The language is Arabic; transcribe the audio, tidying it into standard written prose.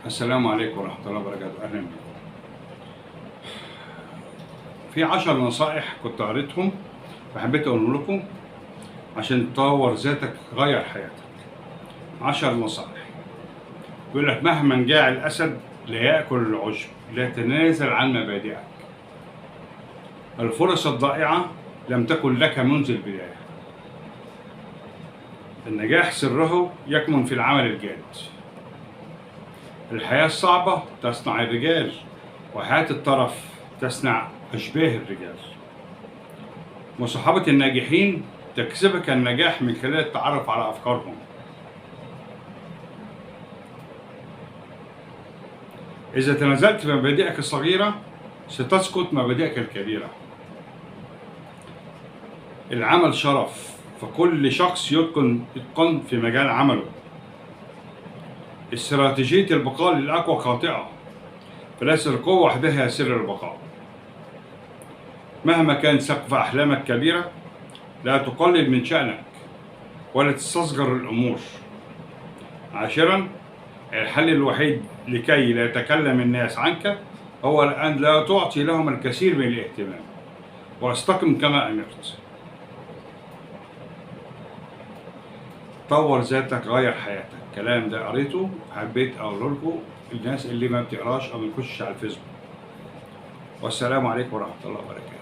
السلام عليكم ورحمة الله وبركاته. أهلا بكم. في 10 نصائح كنت قريتهم وحبيت أقول لكم عشان تطور ذاتك، غير حياتك. 10 نصائح. بيقول لك: مهما جاع الأسد لا يأكل العشب، لا تنازل عن مبادئك. الفرص الضائعة لم تكن لك منذ البداية. النجاح سره يكمن في العمل الجاد. الحياة الصعبة تصنع الرجال، وحياة الترف تصنع أشباه الرجال. مصاحبة الناجحين تكسبك النجاح من خلال التعرف على أفكارهم. إذا تنازلت في مبادئك الصغيرة ستسقط مبادئك الكبيرة. العمل شرف، فكل شخص يتقن في مجال عمله. استراتيجية البقاء للأقوى خاطئة، فليس القوة وحدها سر البقاء. مهما كان سقف أحلامك كبيرة لا تقلل من شأنك ولا تستصغر الأمور. 10. الحل الوحيد لكي لا يتكلم الناس عنك هو أن لا تعطي لهم الكثير من الاهتمام، واستقم كما أمرت. طور ذاتك، غير حياتك. الكلام ده قريته، حبيت أقوله لكم الناس اللي ما بتقراش أو ما بتخشش على الفيسبوك. والسلام عليكم ورحمة الله وبركاته.